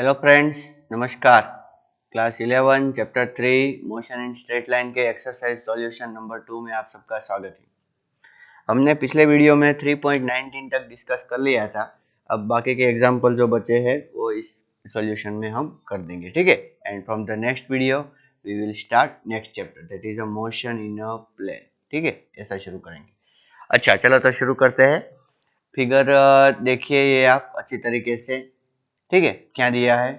Hello friends, नमस्कार। Class 11 chapter 3 motion in straight line के exercise solution number 2 में आप सबका स्वागत है। हमने पिछले वीडियो में 3.19 तक डिस्कस कर लिया था। अब बाकी के एग्जाम्पल जो बचे हैं वो इस सॉल्यूशन में हम कर देंगे, ठीक है। And from the next video we will start next chapter, that is a motion in a plane, ठीक है। ऐसा शुरू करेंगे। अच्छा, चलो तो शुरू करते हैं। फिगर देखिए ये आप अच्छी तरीके से, ठीक है। क्या दिया है?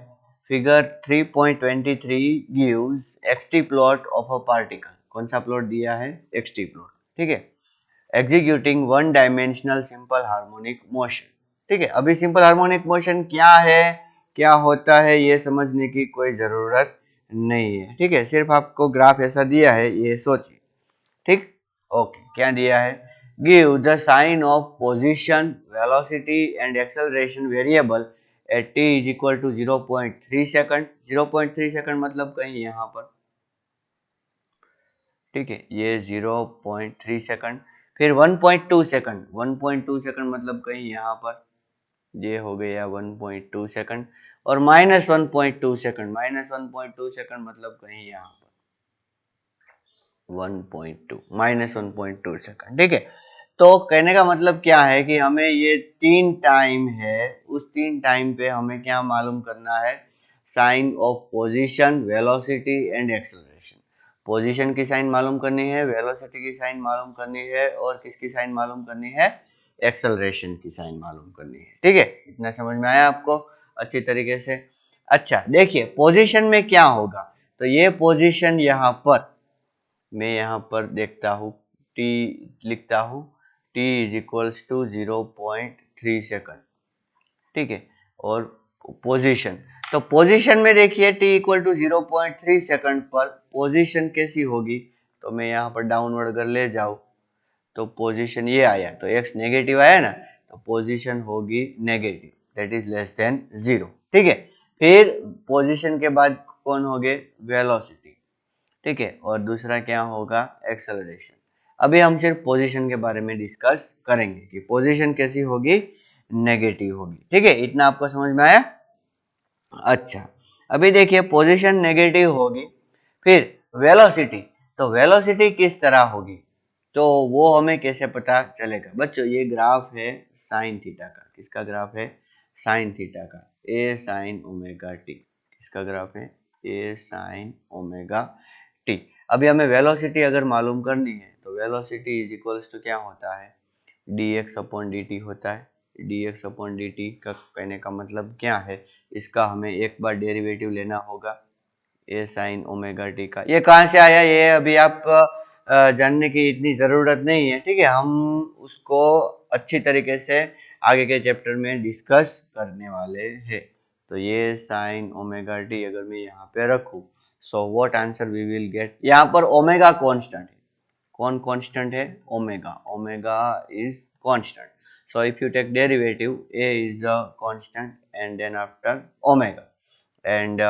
Figure 3.23 gives xt plot of a particle. कौन सा प्लॉट दिया है? xt प्लॉट, ठीक है। Executing one dimensional simple harmonic motion, ठीक है। अभी सिंपल हार्मोनिक मोशन क्या है, क्या होता है, ये समझने की कोई जरूरत नहीं है, ठीक है। सिर्फ आपको ग्राफ ऐसा दिया है, ये सोचिए, ठीक। ओके, क्या दिया है? Give the sign of position, velocity and acceleration variable at t is equal to 0.3 second. 0.3 second मतलब कहीं यहाँ पर, ठीक है, ये 0.3 सेकंड। फिर 1.2 सेकंड, 1.2 सेकंड मतलब कहीं यहाँ पर, ये हो गया 1.2 सेकंड। और -1.2 सेकंड, -1.2 सेकंड मतलब कहीं यहाँ पर 1.2, -1.2 सेकंड, ठीक है। तो कहने का मतलब क्या है कि हमें ये तीन टाइम है, उस तीन टाइम पे हमें क्या मालूम करना है? Sign of position, velocity and acceleration. Position की साइन मालूम करनी है, वेलोसिटी की साइन मालूम करनी है, और किसकी साइन मालूम करनी है? एक्सेलरेशन की साइन मालूम करनी है, ठीक है। इतना समझ में आया आपको अच्छी तरीके से? अच्छा, देखिए पोजीशन में क्या होगा। तो ये पोजीशन यहाँ पर, मैं यहाँ पर देखता हूँ, t लिखता हूँ, t is equals to 0.3 second, ठीक है। और पोजीशन, तो पोजीशन में देखिए t इक्वल टू 0.3 सेकंड पर पोजीशन कैसी होगी? तो मैं यहाँ पर डाउनवर्ड अगर ले जाऊँ तो पोजीशन ये आया, तो x नेगेटिव आया ना, तो पोजीशन होगी negative, that is less than 0, ठीक है। फिर पोजीशन के बाद कौन हो गए? वेलोसिटी, ठीक है। और दूसरा क्या होगा? एक्सेलरेशन। अभी हम सिर्फ पोजीशन के बारे में डिस्कस करेंगे कि पोजीशन कैसी होगी? नेगेटिव होगी, ठीक है। इतना आपको समझ में आया? अच्छा, अभी देखिए पोजीशन नेगेटिव होगी, फिर वेलोसिटी, तो वेलोसिटी किस तरह होगी? तो वो हमें कैसे पता चलेगा? बच्चों ये ग्राफ है साइन थीटा का। किसका ग्राफ है? साइन थीटा का, ए साइन ओमेगा टी। किसका ग्राफ है? ए साइन ओमेगा टी। अभी हमें वेलोसिटी अगर मालूम करनी है तो वेलोसिटी इज इक्वल्स टू क्या होता है? dx अपॉन dt होता है। dx अपॉन dt का कहने का मतलब क्या है? इसका हमें एक बार डेरिवेटिव लेना होगा ए साइन ओमेगा टी का। ये कहाँ से आया, ये अभी आप जानने की इतनी जरूरत नहीं है, ठीक है। हम उसको अच्छी तरीके से आगे के चैप्टर में डिस्कस करने वाले हैं। तो ये साइन ओमेगा टी अगर मैं यहाँ पे रखूं, so what answer we will get? यहाँ पर ओमेगा कांस्टेंट है। कौन कांस्टेंट है? Omega. Omega is constant, so if you take derivative, a is a constant and then after omega, and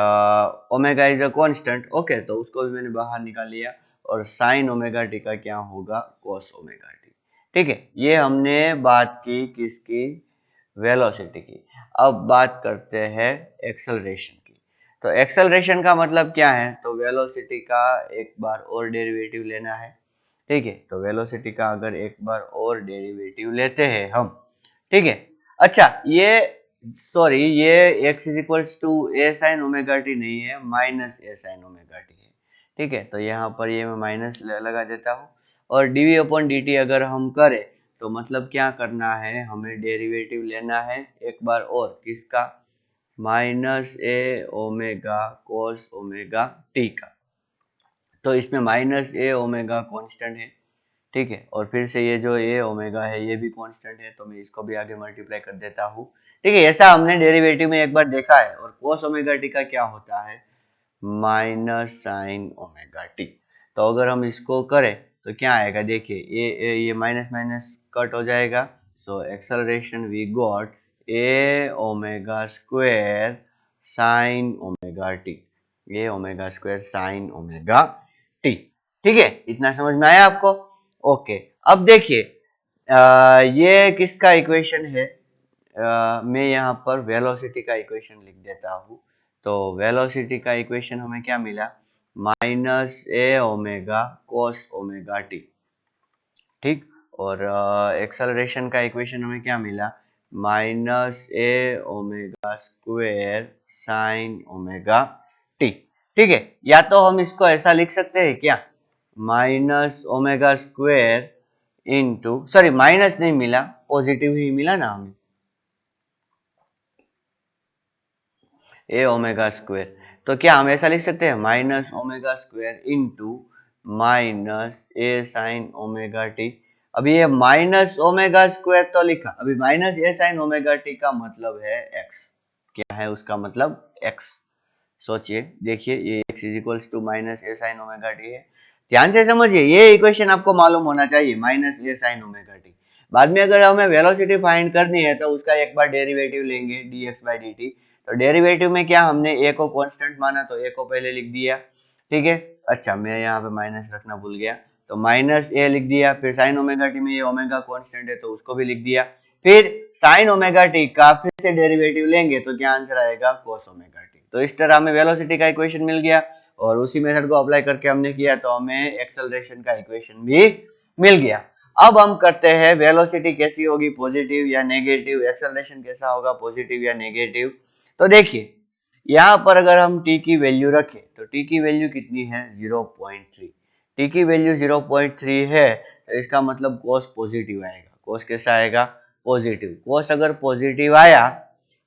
omega is a constant, okay, तो उसको भी मैंने बाहर निकाल लिया। और sin ओमेगा टी का क्या होगा? cos ओमेगा टी, ठीक है। ये हमने बात की किसकी? वेलोसिटी की। अब बात करते हैं एक्सेलरेशन की। तो एक्सेलरेशन का मतलब क्या है? तो वेलोसिटी का एक बार और डेरिवेटिव लेना है, ठीक है। तो वेलोसिटी का अगर एक बार और डेरिवेटिव लेते हैं हम, ठीक है। अच्छा, ये सॉरी, ये x is equals to a sine omega t नहीं है, माइनस ए साइन ओमेगा टी है, ठीक है। तो यहाँ पर ये मैं माइनस लगा देता हूँ। और dv अपॉन dt अगर हम करें तो मतलब क्या करना है? हमें डेरिवेटिव लेना है एक बार और, किसका? Minus A omega cos omega T का। तो इसमें माइनस ए ओमेगा कॉन्स्टेंट है, ठीक है। और फिर से ये जो ए ओमेगा है ये भी कांस्टेंट है, तो मैं इसको भी आगे मल्टीप्लाई कर देता हूँ, ठीक है। ऐसा हमने डेरिवेटिव में एक बार देखा है। और cos ओमेगा टी का क्या होता है? Minus sign omega T. तो अगर हम इसको करें तो क्या आएगा? देखिए ये माइनस माइनस कट हो जाएगा, so acceleration we got a omega square sine omega t, a omega square sine omega T, ठीक है। इतना समझ में आया आपको? ओके, अब देखिए ये किसका इक्वेशन है? मैं यहाँ पर वेलोसिटी का इक्वेशन लिख देता हूँ। तो वेलोसिटी का इक्वेशन हमें क्या मिला, minus A omega cos omega T, ठीक। और एक्सेलरेशन का इक्वेशन हमें क्या मिला, minus A omega square sine omega T, ठीक है। या तो हम इसको ऐसा लिख सकते हैं क्या, minus omega square into, sorry minus नहीं मिला, पॉजिटिव ही मिला ना हमें, ए ओमेगा स्क्वेयर। तो क्या हम ऐसा लिख सकते हैं, minus omega square into minus ए साइन ओमेगा टी। अभी ये माइनस ओमेगा स्क्वेयर तो लिखा, अभी माइनस ए साइन ओमेगा टी का मतलब है एक्स, क्या है उसका मतलब एक्स। सोचिए, देखिए ये x is equals to minus A sine omega t है। ध्यान से समझिए, ये इक्वेशन आपको मालूम होना चाहिए, माइनस ए साइन ओमेगा टी। बाद में अगर हमें वेलोसिटी फाइंड करनी है तो उसका एक बार डेरिवेटिव लेंगे dx बाई dt। तो डेरिवेटिव में क्या, हमने a को कांस्टेंट माना तो a को पहले लिख दिया, ठीक है। अच्छा, मैं यहाँ पे माइनस रखना भूल गया, तो माइनस ए लिख दिया। फिर साइन ओमेगा टी में ये ओमेगा कांस्टेंट है तो उसको भी लिख दिया। फिर साइन ओमेगा टी का फिर से डेरिवेटिव लेंगे तो क्या आंसर आएगा, कोस ओमेगा टी। तो इस तरह हमें वेलोसिटी का इक्वेशन मिल गया, और उसी मेथड को अप्लाई करके हमने किया तो हमें एक्सेलरेशन का इक्वेशन भी मिल गया। अब हम करते हैं वेलोसिटी कैसी होगी, पॉजिटिव या नेगेटिव, एक्सेलरेशन कैसा होगा, पॉजिटिव या नेगेटिव। तो देखिए, यहाँ पर अगर हम t की वैल्यू रखें तो t की वैल्यू कितनी है, 0.3। t की वैल्यू 0.3 है तो इसका मतलब cos पॉजिटिव आएगा। cos कैसा आएगा, पॉजिटिव। cos अगर पॉजिटिव आया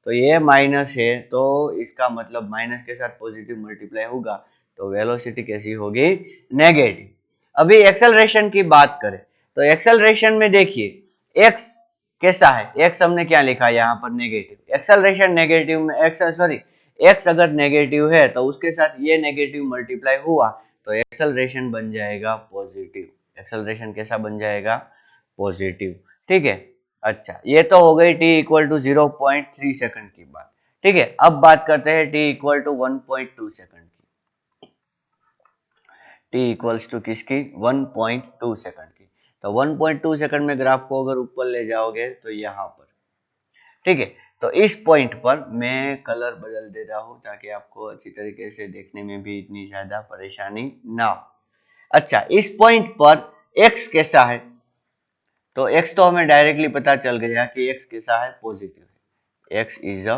तो ये माइनस है, तो इसका मतलब माइनस के साथ पॉजिटिव मल्टीप्लाई होगा, तो वेलोसिटी कैसी होगी, नेगेटिव। अभी एक्सेलरेशन की बात करें तो एक्सेलरेशन में देखिए x कैसा है, x हमने क्या लिखा यहाँ पर, नेगेटिव। एक्सेलरेशन नेगेटिव में x, सॉरी x अगर नेगेटिव है तो उसके साथ ये नेगेटिव मल्टीप्लाई हुआ तो एक्सेलरेशन बन जाएगा पॉजिटिव। एक्सेलरेशन कैसा बन जाएगा, पॉजिटिव, ठीक है। अच्छा, ये तो हो गई t इक्वल टू 0.3 सेकंड की बात, ठीक है। अब बात करते हैं t इक्वल टू 1.2 सेकंड की। t इक्वल्स टू किसकी, 1.2 सेकंड की। तो 1.2 सेकंड में ग्राफ को अगर ऊपर ले जाओगे तो यहाँ पर, ठीक है। तो इस पॉइंट पर मैं कलर बदल देता हूँ ताकि आपको अच्छी तरीके से देखने में भी इतनी ज्यादा परेशानी ना हो। अच्छा, इस पॉइंट पर x कैसा है, तो x तो हमें डायरेक्टली पता चल गया कि x कैसा है, पॉजिटिव है। x is a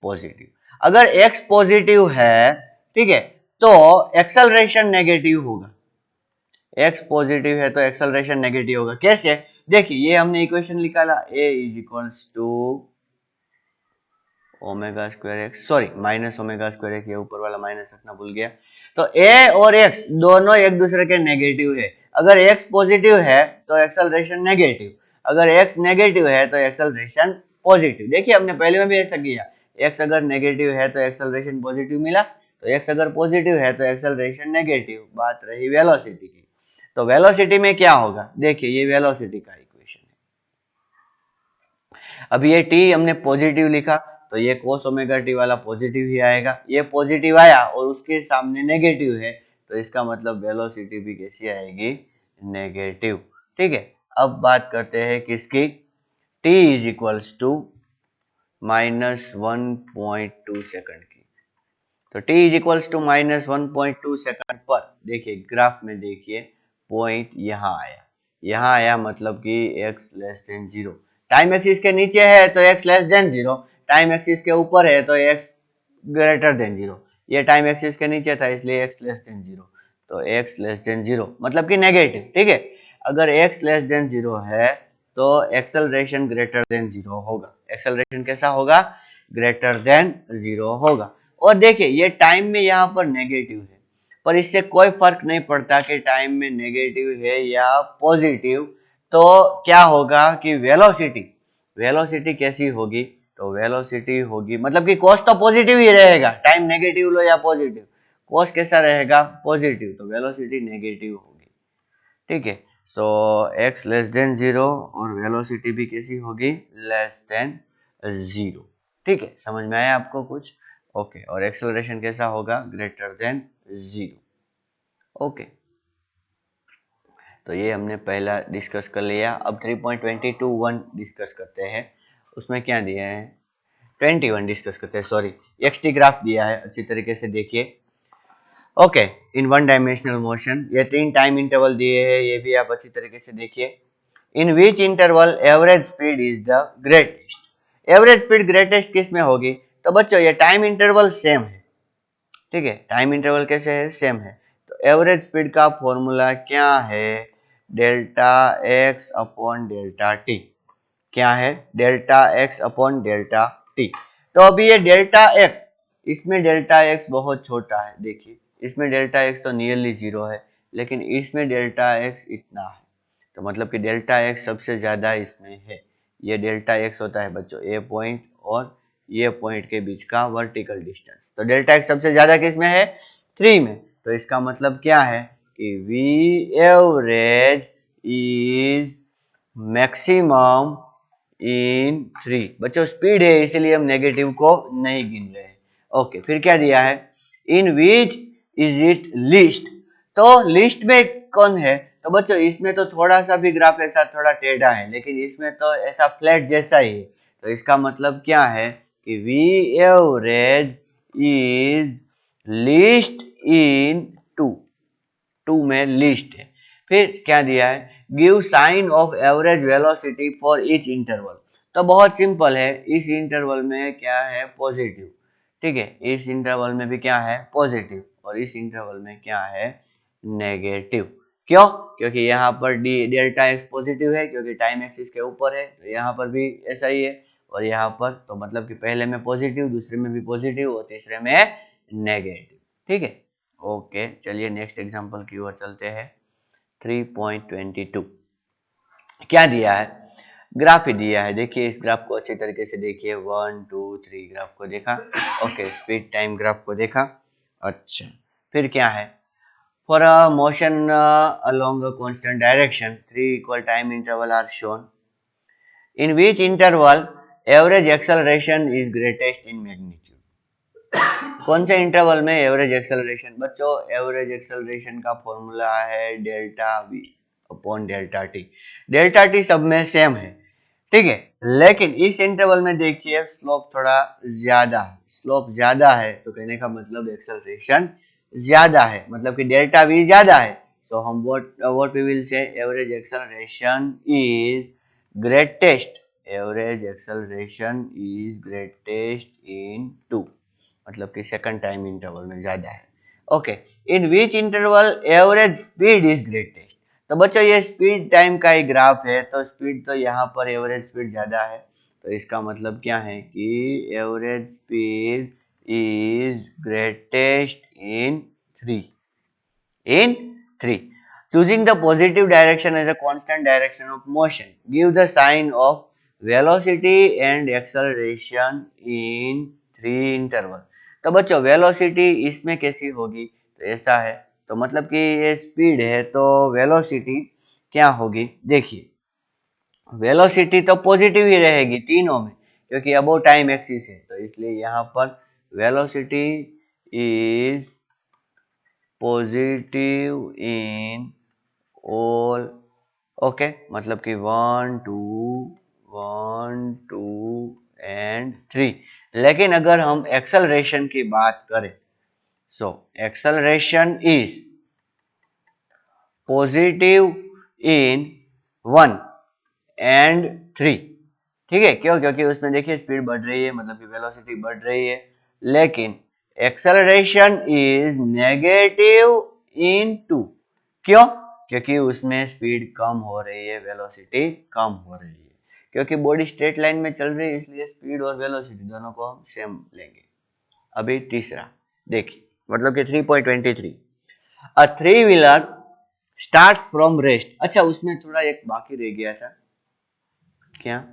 positive. अगर x पॉजिटिव है, ठीक है, तो एक्सेलरेशन नेगेटिव होगा। x पॉजिटिव है तो एक्सेलरेशन नेगेटिव होगा। कैसे, देखिए ये हमने इक्वेशन निकाला, a is equals to omega square x, sorry minus omega square x, ये ऊपर वाला माइनस रखना भूल गया। तो a और x दोनों एक दूसरे के नेगेटिव है। अगर x पॉजिटिव है तो एक्सेलरेशन नेगेटिव, अगर x नेगेटिव है तो एक्सेलरेशन पॉजिटिव। देखिए हमने पहले में भी ऐसा किया, x अगर नेगेटिव है तो एक्सेलरेशन पॉजिटिव मिला, तो x अगर पॉजिटिव है तो एक्सेलरेशन नेगेटिव। बात रही वेलोसिटी की, तो वेलोसिटी में क्या होगा, देखिए ये वेलोसिटी का इक्वेशन है। अब ये t हमने पॉजिटिव लिखा तो ये cos ओमेगा टी वाला पॉजिटिव ही आएगा। ये पॉजिटिव आया और उसके सामने नेगेटिव है तो इसका मतलब वेलोसिटी भी कैसी आएगी, नेगेटिव, ठीक है। अब बात करते हैं किसकी, t is equals to minus 1.2 second की। तो t is equals to minus 1.2 second पर देखिए ग्राफ में, देखिए पॉइंट यहाँ आया मतलब कि x less than 0। Time axis के नीचे है तो x less than 0, time axis के ऊपर है तो x ग्रेटर देन 0। ये टाइम एक्सिस के नीचे था इसलिए x लेस देन 0, तो x लेस देन 0 मतलब कि नेगेटिव, ठीक है। अगर x लेस देन 0 है तो एक्सेलरेशन ग्रेटर देन 0 होगा। एक्सेलरेशन कैसा होगा, ग्रेटर देन 0 होगा। और देखिए ये टाइम में यहाँ पर नेगेटिव है, पर इससे कोई फर्क नहीं पड़ता कि टाइम में नेगेटिव है या पॉजिटिव। तो क्या होगा कि वेलोसिटी, वेलोसिटी कैसी होगी, तो वेलोसिटी होगी मतलब कि cos तो पॉजिटिव ही रहेगा, टाइम नेगेटिव लो या पॉजिटिव, cos कैसा रहेगा, पॉजिटिव, तो वेलोसिटी नेगेटिव होगी, ठीक है। सो x लेस देन 0 और वेलोसिटी भी कैसी होगी, लेस देन 0, ठीक है। समझ में आया आपको कुछ, ओके। और एक्सेलरेशन कैसा होगा, ग्रेटर देन 0, ओके। तो ये हमने पहला डिस्कस कर लिया। अब 3.22(1) डिस्कस करते हैं। उसमें क्या दिया है 21 डिस्कस करते हैं, सॉरी एक्सटी ग्राफ दिया है, अच्छी तरीके से देखिए। Okay, in one dimensional motion ये 3 टाइम इंटरवल दिए हैं, ये भी आप अच्छी तरीके से देखिए। In which interval average speed is the greatest. Average speed greatest किस में होगी, तो बच्चों ये टाइम इंटरवल सेम है, ठीक है, टाइम इंटरवल कैसे है, सेम है। तो एवरेज स्पीड का फॉर्मूला क्या है, delta x upon delta T. क्या है, delta x upon delta T. तो अभी ये डेल्टा एक्स, इसमें डेल्टा एक्स बहुत छोटा है, देखिए इसमें डेल्टा एक्स तो नियरली 0 है, लेकिन इसमें डेल्टा एक्स इतना है, तो मतलब कि डेल्टा एक्स सबसे ज्यादा इसमें है। ये डेल्टा एक्स होता है बच्चों ए पॉइंट और ये पॉइंट के बीच का वर्टिकल डिस्टेंस। तो डेल्टा एक्स सबसे ज्यादा किस में है, 3 में। तो इसका मतलब क्या है कि v average is maximum in 3। बच्चों स्पीड है इसीलिए हम नेगेटिव को नहीं गिन रहे हैं। ओके, फिर क्या दिया है, इन विच इज इट लिस्ट। तो लिस्ट में कौन है, तो बच्चों इसमें तो थोड़ा सा भी ग्राफ ऐसा थोड़ा टेढ़ा है, लेकिन इसमें तो ऐसा फ्लैट जैसा ही है। तो इसका मतलब क्या है कि v average is least in 2। 2 में लिस्ट है। फिर क्या दिया है, give sign of average velocity for each interval. तो बहुत सिंपल है, इस इंटरवल में क्या है पॉजिटिव, ठीक है, इस इंटरवल में भी क्या है पॉजिटिव, और इस इंटरवल में क्या है नेगेटिव। क्यों, क्योंकि यहाँ पर डी डेल्टा एक्स पॉजिटिव है, क्योंकि टाइम एक्सिस के ऊपर है, तो यहाँ पर भी ऐसा ही है, और यहाँ पर तो मतलब कि पहले में पॉजिटिव, दूसरे में भी पॉजिटिव और तीसरे में नेगेटिव, ठीक है। ओके, चलिए नेक्स्ट एग्जांपल की ओर चलते हैं। 3.22 क्या दिया है, ग्राफ ही दिया है, देखिए इस ग्राफ को अच्छी तरीके से देखिए, 1 2 3 ग्राफ को देखा। ओके, स्पीड टाइम ग्राफ को देखा। अच्छा, फिर क्या है, for a motion along a constant direction 3 equal time interval are shown, in which interval average acceleration is greatest in magnitude. कौन से इंटरवल में एवरेज एक्सेलरेशन, बच्चों एवरेज एक्सेलरेशन का फॉर्मूला है delta v upon delta t. Delta t सब में same है, ठीक है, लेकिन इस इंटरवल में देखिए स्लोप थोड़ा ज्यादा है, स्लोप ज्यादा है तो कहने का मतलब एक्सेलरेशन ज्यादा है, मतलब कि डेल्टा वी ज्यादा है। तो हम what we will say average acceleration is greatest, average acceleration is greatest in 2, मतलब कि सेकंड टाइम इंटरवल में ज्यादा है। Okay, in which interval average speed is greatest. तो बच्चों ये स्पीड टाइम का ही ग्राफ है, तो स्पीड तो यहाँ पर एवरेज स्पीड ज्यादा है, तो इसका मतलब क्या है कि average speed is greatest in 3, in 3. Choosing the positive direction as a constant direction of motion. Give the sign of velocity and acceleration in 3 interval. तो बच्चों वेलोसिटी इसमें कैसी होगी, तो ऐसा है, तो मतलब कि ये स्पीड है तो वेलोसिटी क्या होगी, देखिए वेलोसिटी तो पॉजिटिव ही रहेगी तीनों में, क्योंकि अबो टाइम एक्सिस है, तो इसलिए यहाँ पर velocity is positive in all. Okay, मतलब कि 1 2 1 2 एंड 3। लेकिन अगर हम एक्सेलरेशन की बात करें, so acceleration is positive in 1 and 3, ठीक है, क्यों, क्योंकि उसमें देखिए स्पीड बढ़ रही है, मतलब कि वेलोसिटी बढ़ रही है, लेकिन एक्सेलरेशन इज नेगेटिव इन 2। क्यों, क्योंकि उसमें स्पीड कम हो रही है, वेलोसिटी कम हो रही है, क्योंकि बॉडी स्ट्रेट लाइन में चल रही है, इसलिए स्पीड और वेलोसिटी दोनों को हम सेम लेंगे। अभी तीसरा देखिए, मतलब कि 3.23 a three wheeler start from rest. अच्छा, उसमें थोड़ा एक बाकी रह गया था, क्या,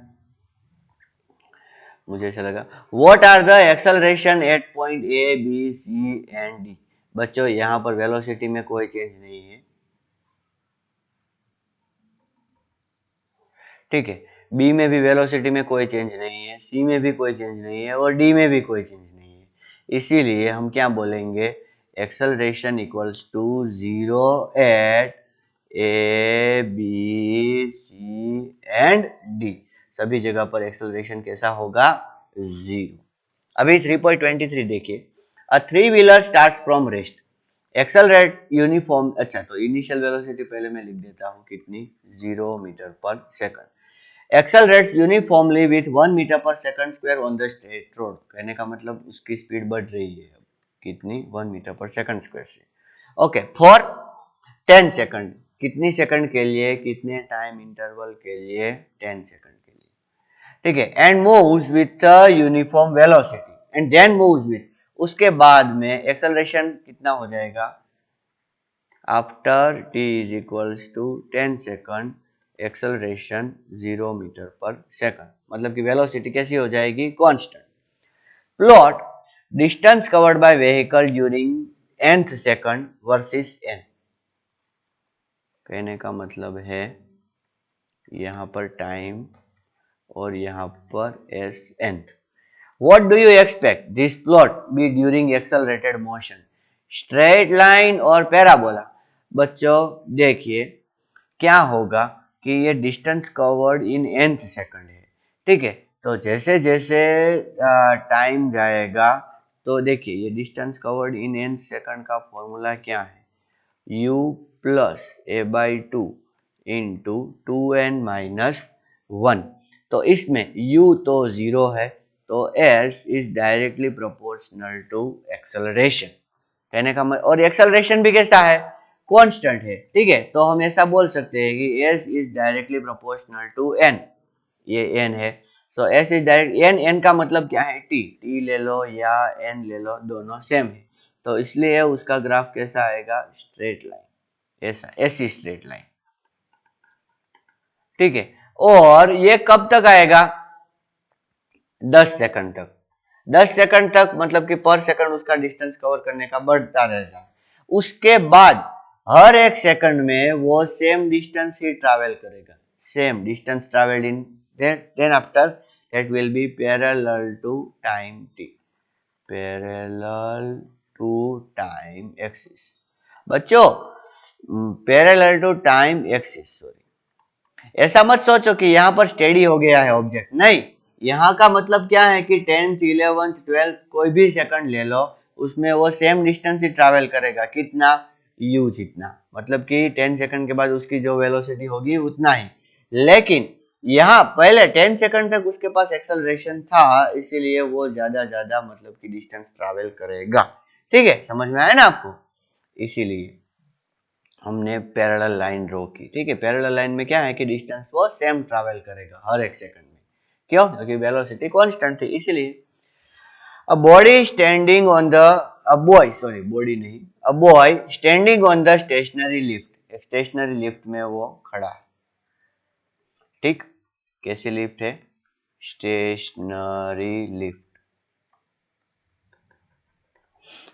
मुझे ऐसा लगा, what are the acceleration at point A B C and D. बच्चों यहाँ पर वेलोसिटी में कोई चेंज नहीं है, ठीक है, बी में भी वेलोसिटी में कोई चेंज नहीं है, सी में भी कोई चेंज नहीं है, और डी में भी कोई चेंज नहीं है, इसीलिए हम क्या बोलेंगे, acceleration equals to 0 at A B C and D. सभी जगह पर एक्सेलरेशन कैसा होगा, 0। अभी 3.23 देखिए, a three wheeler starts from rest, accelerate uniform, अच्छा तो इनिशियल वेलोसिटी पहले मैं लिख देता हूँ कितनी, 0 मीटर पर second, accelerates uniformly with 1 metre पर second square on the straight road, कहने का मतलब उसकी स्पीड बढ़ रही है कितनी, 1 मीटर पर सेकंड स्क्वायर से। ओके, फॉर 10 सेकंड, कितनी सेकंड के लिए, कितने टाइम इंटरवल के लिए, 10 सेकंड के लिए, ठीक है। And moves with uniform velocity and then moves with, उसके बाद में एक्सेलरेशन कितना हो जाएगा, after t is equals to 10 second, acceleration 0 metre पर सेकंड, मतलब कि वेलोसिटी कैसी हो जाएगी, constant. Plot distance covered by vehicle during nth second versus n, कहने का मतलब है यहां पर टाइम और यहां पर s nth। What do you expect this plot be during accelerated motion? Straight line और पैराबोला। बच्चों देखिए क्या होगा कि ये distance covered in nth second है, ठीक है। तो जैसे जैसे टाइम जाएगा तो देखिए ये distance covered in nth second का फॉर्मूला क्या है, u plus a by two into 2n minus 1। तो इसमें u तो 0 है, तो s is directly proportional to acceleration, कहने का मतलब, और एक्सेलरेशन भी कैसा है, कांस्टेंट है, ठीक है। तो हम ऐसा बोल सकते हैं कि s is directly proportional to n, ये n है। So s is direct, n का मतलब क्या है, t ले लो या n ले लो, दोनों सेम है, तो इसलिए उसका ग्राफ कैसा आएगा, स्ट्रेट लाइन, ऐसा ऐसी स्ट्रेट लाइन, ठीक है। और ये कब तक आएगा, 10 सेकंड तक, 10 सेकंड तक मतलब कि पर सेकंड उसका डिस्टेंस कवर करने का बढ़ता रहेगा। उसके बाद हर एक सेकंड में वो सेम डिस्टेंस ही ट्रैवल करेगा, same distance travelled in, then after that will be parallel to time t, parallel to time axis. बच्चों parallel to time axis, sorry, ऐसा मत सोचो कि यहां पर स्टेडी हो गया है ऑब्जेक्ट, नहीं, यहाँ का मतलब क्या है कि 10th 11th 12th कोई भी सेकंड ले लो, उसमें वो सेम डिस्टेंस ही ट्रैवल करेगा, कितना, u जितना, मतलब कि 10 सेकंड के बाद उसकी जो वेलोसिटी होगी उतना ही। लेकिन यहाँ पहले 10 सेकंड तक उसके पास एक्सेलरेशन था, इसीलिए वो ज्यादा मतलब कि डिस्टेंस ट्रैवल करेगा, ठीक है, समझ में आया ना आपको, इसीलिए हमने पैरेलल लाइन ड्रॉ की, ठीक है। पैरेलल लाइन में क्या है कि डिस्टेंस वो सेम ट्रैवल करेगा हर एक सेकंड में, क्यों, क्योंकि वेलोसिटी कांस्टेंट थी इसीलिए। A body standing on the, a boy, sorry body नहीं, a boy standing on the stationary lift, एक स्टेशनरी लिफ्ट में वो खड़ा है, ठीक, कैसी लिफ्ट है, स्टेशनरी लिफ्ट।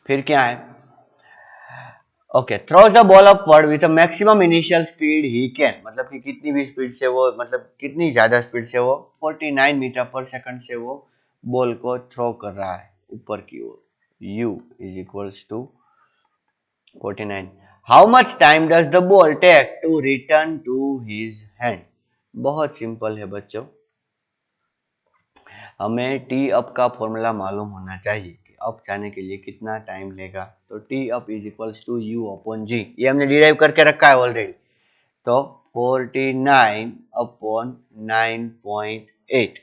फिर क्या है, okay, throws the ball upward with a maximum initial speed he can, मतलब कि कितनी भी स्पीड से वो, मतलब कितनी ज्यादा स्पीड से वो 49 मीटर पर सेकंड से वो बॉल को थ्रो कर रहा है ऊपर की ओर, u is equals to 49। How much time does the ball take to return to his hand, बहुत सिंपल है बच्चों, हमें टी अप का फॉर्मूला मालूम होना चाहिए कि अप जाने के लिए कितना टाइम लेगा, तो T up is equals to u upon g, ये हमने डिराइव करके रखा है ऑलरेडी। तो 49 अपॉन 9.8,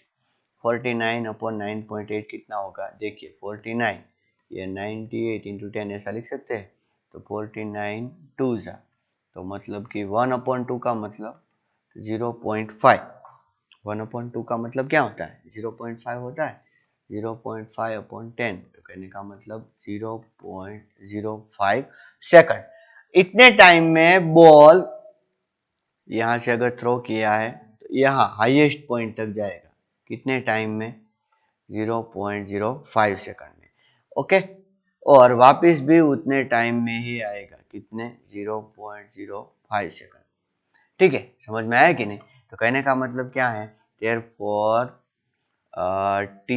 49 अपॉन 9.8 कितना होगा, देखिए 49, ये 98 इंटू 10 ऐसा लिख सकते हैं, तो 49 टू जा, तो मतलब कि 1 अपॉन 2 का मतलब 0.5, 1/2 का मतलब क्या होता है, 0.5 होता है, 0.5 अपॉन 10, तो कहने का मतलब 0.05 सेकंड। इतने टाइम में बॉल यहां से अगर थ्रो किया है तो यहाँ हाईएस्ट पॉइंट तक जाएगा, कितने टाइम में, 0.05 सेकंड में, ओके, और वापस भी उतने टाइम में ही आएगा, कितने, 0.05 सेकंड, ठीक है, समझ में आया कि नहीं। तो कहने का मतलब क्या है, therefore t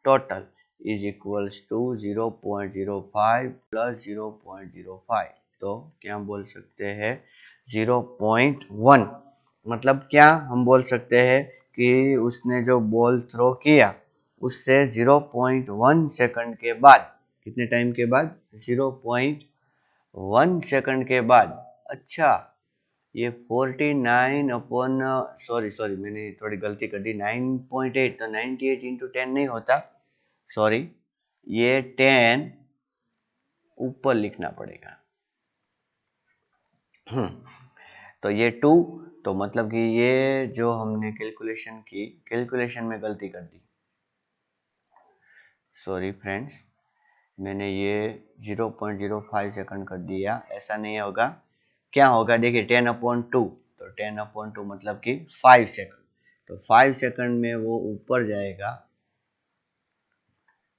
total is equals to 0.05 plus 0.05, तो क्या बोल सकते हैं 0.1, मतलब क्या हम बोल सकते हैं कि उसने जो बॉल थ्रो किया उससे 0.1 सेकंड के बाद, कितने टाइम के बाद, 0.1 सेकंड के बाद। अच्छा, ये 49 अपॉन, सॉरी सॉरी मैंने थोड़ी गलती कर दी, 9.8, तो 98 इंटू 10 नहीं होता, सॉरी, ये 10 ऊपर लिखना पड़ेगा। तो ये 2, तो मतलब कि ये जो हमने कैलकुलेशन की, कैलकुलेशन में गलती कर दी, सॉरी फ्रेंड्स, मैंने ये 0.05 सेकंड कर दिया, ऐसा नहीं होगा। क्या होगा देखिए, 10/2, तो 10/2 मतलब कि 5 सेकंड, तो 5 सेकंड में वो ऊपर जाएगा,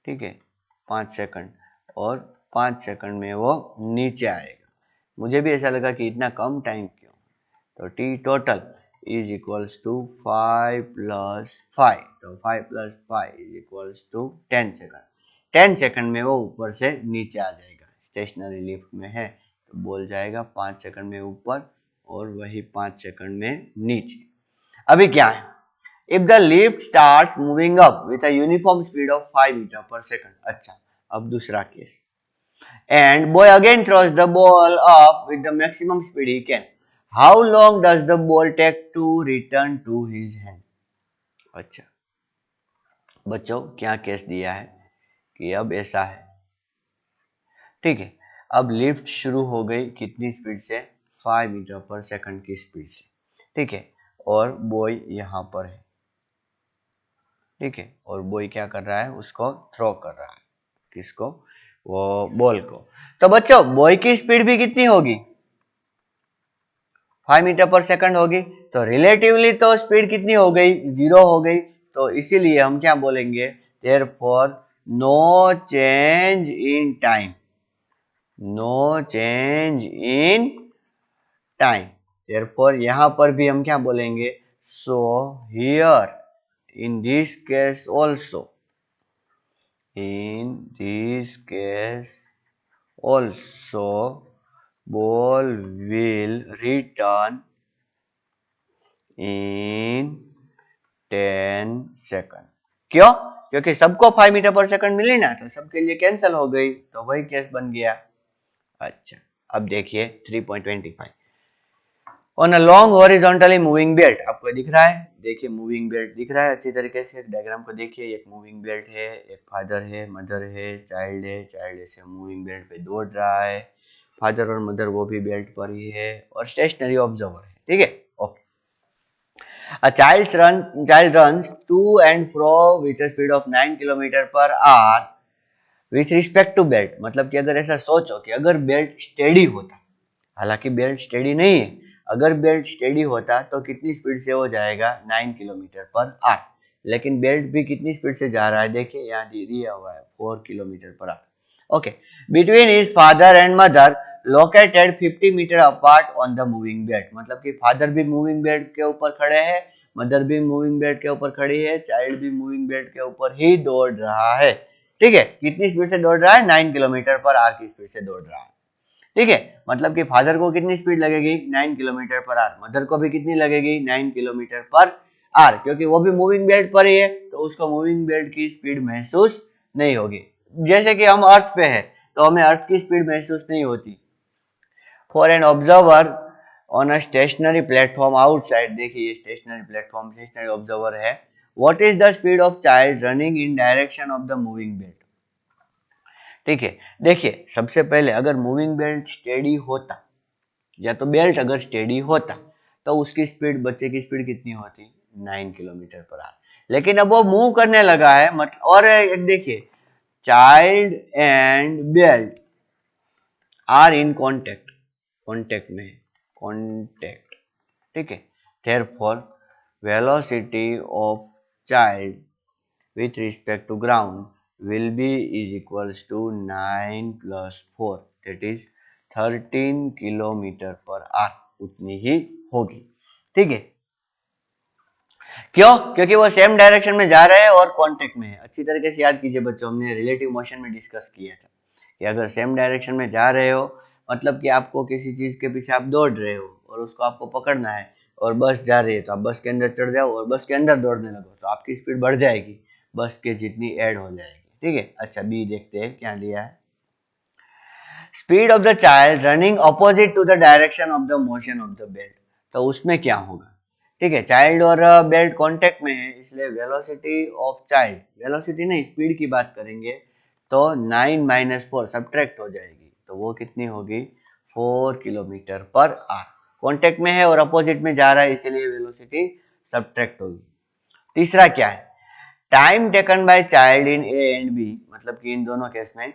ठीक है, 5 सेकंड, और 5 सेकंड में वो नीचे आएगा। मुझे भी ऐसा लगा कि इतना कम टाइम क्यों, तो t total is equals to 5 + 5, तो 5 + 5 is equals to 10 second. 10 second में वो ऊपर से नीचे आ जाएगा, स्टेशनरी लिफ्ट में है तो बोल जाएगा 5 सेकंड में ऊपर और वही 5 सेकंड में नीचे। अभी क्या है, if the lift starts moving up with a uniform speed of 5 metre पर सेकंड। अच्छा, अब दूसरा case, and boy again throws the ball up with the maximum speed he can. How long does the ball take to return to his hand? अच्छा बच्चों, क्या case दिया है कि अब ऐसा है, ठीक है, अब लिफ्ट शुरू हो गई कितनी स्पीड से, 5 मीटर पर सेकंड की स्पीड से, ठीक है, और बॉय यहाँ पर है, ठीक है, और बॉय क्या कर रहा है, उसको थ्रो कर रहा है, किसको, वो बॉल को। तो बच्चों बॉय की स्पीड भी कितनी होगी, 5 मीटर पर सेकंड होगी, तो रिलेटिवली तो स्पीड कितनी हो गई, 0 हो गई, तो इसीलिए हम क्या बोलेंगे, therefore no change in time, no change in time, therefore यहां पर भी हम क्या बोलेंगे, so here in this case also, in this case also ball will return in 10 second. क्यों, क्योंकि सबको 5 मीटर पर सेकंड मिली ना, तो सबके लिए कैंसिल हो गई, तो वही केस बन गया। अच्छा, अब देखिए 3.25, on a long horizontally moving belt, आपको दिख रहा है, देखिए मूविंग बेल्ट दिख रहा है अच्छी तरीके से, डायग्राम को देखिए, एक मूविंग बेल्ट है, एक फादर है, मदर है, चाइल्ड ऐसे मूविंग बेल्ट पे दौड़ रहा है, फादर और मदर वो भी बेल्ट पर ही है, और स्टेशनरी ऑब्जर्वर है, ठीक है, okay. A child runs to and fro with a speed of 9 km/h with respect to belt, मतलब कि अगर ऐसा सोचो कि अगर बेल्ट स्टेडी होता, हालांकि बेल्ट स्टेडी नहीं है, अगर बेल्ट स्टेडी होता तो कितनी स्पीड से वो जाएगा, 9 km/h, लेकिन बेल्ट भी कितनी स्पीड से जा रहा है, देखिए यहाँ दिया हुआ है 4 km/h। Okay, between his father and mother located 50 metre apart on the moving belt, मतलब कि फादर भी मूविंग बेल्ट के ऊपर खड़े हैं, मदर भी मूविंग बेल्ट के ऊपर खड़ी है, चाइल्ड भी मूविंग बेल्ट के ऊपर ही दौड़ रहा है, ठीक है, कितनी स्पीड से दौड़ रहा है, 9 km/h की स्पीड से दौड़ रहा है, ठीक है, मतलब कि फादर को कितनी स्पीड लगेगी, 9 km/h, मदर को भी कितनी लगेगी, 9 km/h, क्योंकि वो भी मूविंग बेल्ट पर ही है, तो उसको मूविंग बेल्ट की स्पीड महसूस नहीं होगी, जैसे कि हम अर्थ पे है तो हमें अर्थ की स्पीड महसूस नहीं होती। For an observer on a stationary platform outside, देखिए ये स्टेशनरी प्लेटफॉर्म, स्टेशनरी ऑब्जर्वर है, what is the speed of child running in direction of the moving belt, ठीक है, देखिए सबसे पहले अगर मूविंग बेल्ट स्टेडी होता, या तो बेल्ट अगर स्टेडी होता, तो उसकी स्पीड, बच्चे की स्पीड कितनी होती, 9 km/h, लेकिन अब वो मूव करने लगा है, मतलब, और एक देखिए, child and belt are in contact, contact में, कॉन्टेक्ट, ठीक है, therefore velocity of child with respect to ground will be is equals to 9 plus 4, that is 13 km/h, उतनी ही होगी, ठीक है, क्यों, क्योंकि वो सेम डायरेक्शन में जा रहे हैं और कांटेक्ट में है। अच्छी तरीके से याद कीजिए बच्चों, हमने रिलेटिव मोशन में डिस्कस किया था कि अगर सेम डायरेक्शन में जा रहे हो, मतलब कि आपको किसी चीज के पीछे आप दौड़ रहे हो और उसको आपको पकड़ना है, और बस जा रही है तो आप बस के अंदर चढ़ जाओ और बस के अंदर दौड़ने लगो तो आपकी स्पीड बढ़ जाएगी, बस के जितनी ऐड हो जाएगी। ठीक है, अच्छा बी देखते हैं क्या दिया है। Speed of the child running opposite to the direction of the motion of the belt, तो उसमें क्या होगा। ठीक है, चाइल्ड और बेल्ट कांटेक्ट में है, इसलिए वेलोसिटी ऑफ चाइल्ड, वेलोसिटी नहीं स्पीड की बात करेंगे तो 9 माइनस 4 सब्ट्रैक्ट हो जाएगी, तो वो कितनी होगी 4 किलोमीटर पर आवर। कांटेक्ट में है और अपोजिट में जा रहा है इसीलिए वेलोसिटी सब्ट्रैक्ट होगी। तीसरा क्या है, time taken by child in A and B, मतलब कि इन दोनों केस में।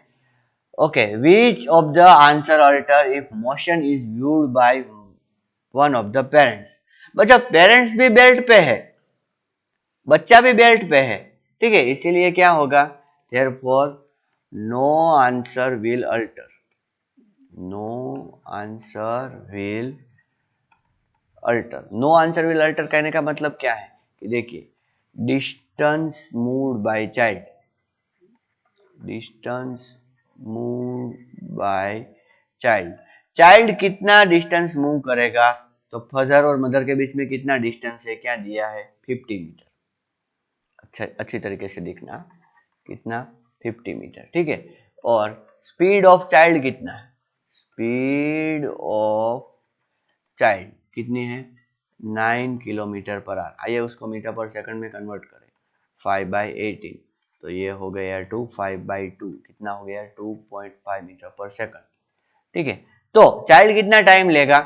Okay, which of the answer alter if motion is viewed by one of the parents। बच्चा पेरेंट्स भी बेल्ट पे है, बच्चा भी बेल्ट पे है, ठीक है, इसीलिए क्या होगा, therefore no answer will alter, no answer will alter। No answer will alter कहने का मतलब क्या है कि देखिए, distance moved by child, distance move by child, child कितना डिस्टेंस मूव करेगा, तो फादर और मदर के बीच में कितना डिस्टेंस है, क्या दिया है 50 मीटर। अच्छा, अच्छी तरीके से देखना, कितना 50 मीटर। ठीक है, और स्पीड ऑफ चाइल्ड कितना है, स्पीड ऑफ चाइल्ड कितनी है 9 किलोमीटर पर आवर। आइए उसको मीटर पर सेकंड में कन्वर्ट करें, 5/18, तो ये हो गया 5/2, कितना हो गया 2.5 मीटर पर सेकंड। ठीक है, तो चाइल्ड कितना टाइम लेगा,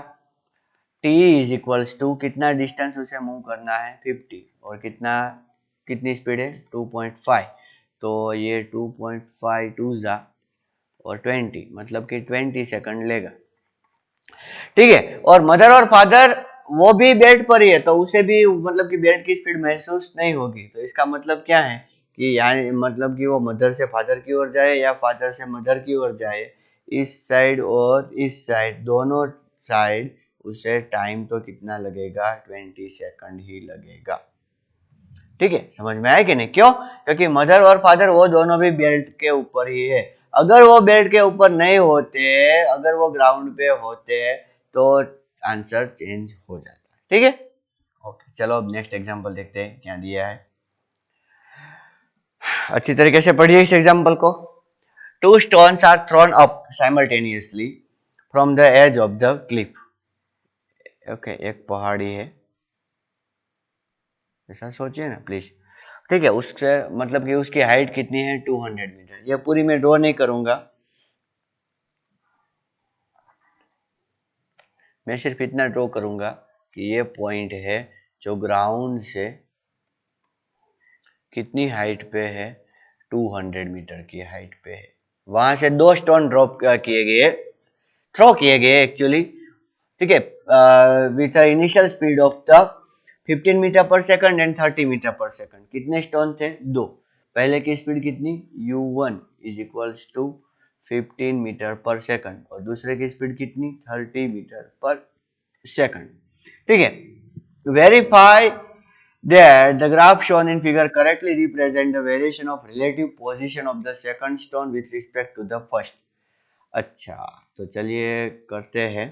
t इज इक्वल्स टू कितना डिस्टेंस उसे मूव करना है 50, और कितना, कितनी स्पीड है 2.5, तो ये 2.5 टू जा और 20, मतलब कि 20 सेकंड लेगा। ठीक है, और मदर और फादर वो भी बेल्ट पर ही है, तो उसे भी मतलब कि बेल्ट की स्पीड महसूस नहीं होगी, तो इसका मतलब क्या है कि यानी मतलब कि वो मदर से फादर की ओर जाए या फादर से मदर की ओर जाए, इस साइड और इस साइड दोनों साइड उसे टाइम तो कितना लगेगा 20 सेकंड ही लगेगा। ठीक है, समझ में आया कि नहीं, क्यों, क्योंकि मदर और फादर वो दोनों भी बेल्ट के ऊपर ही है। अगर वो बेल्ट के ऊपर नहीं होते, अगर वो ग्राउंड पे होते तो आंसर चेंज हो जाता। ठीक है, ओके, चलो अब नेक्स्ट एग्जांपल देखते हैं क्या दिया है। अच्छी तरीके से पढ़िए इस एग्जांपल को। Two stones are thrown up simultaneously from the edge of the cliff. Okay, एक पहाड़ी है, ऐसा सोचिए ना प्लीज। ठीक है, उससे मतलब कि उसकी हाइट कितनी है 200 मीटर। ये पूरी मैं ड्रॉ नहीं करूंगा, मैं सिर्फ इतना ड्रॉ करूंगा कि ये पॉइंट है जो ग्राउंड से कितनी हाइट पे है, 200 मीटर की हाइट पे है। वहां से 2 स्टोन ड्रॉप किए गए, थ्रो किए गए एक्चुअली। ठीक है, with initial speed of the 15 metre पर सेकंड एंड 30 मीटर पर सेकंड। कितने स्टोन थे, 2। पहले की स्पीड कितनी, u1 is equals to 15 metre पर सेकंड, और दूसरे की स्पीड कितनी 30 मीटर पर सेकंड। ठीक है, verify that the graph shown in figure correctly represent the variation of relative position of the second stone with respect to the first। अच्छा, तो चलिए करते हैं।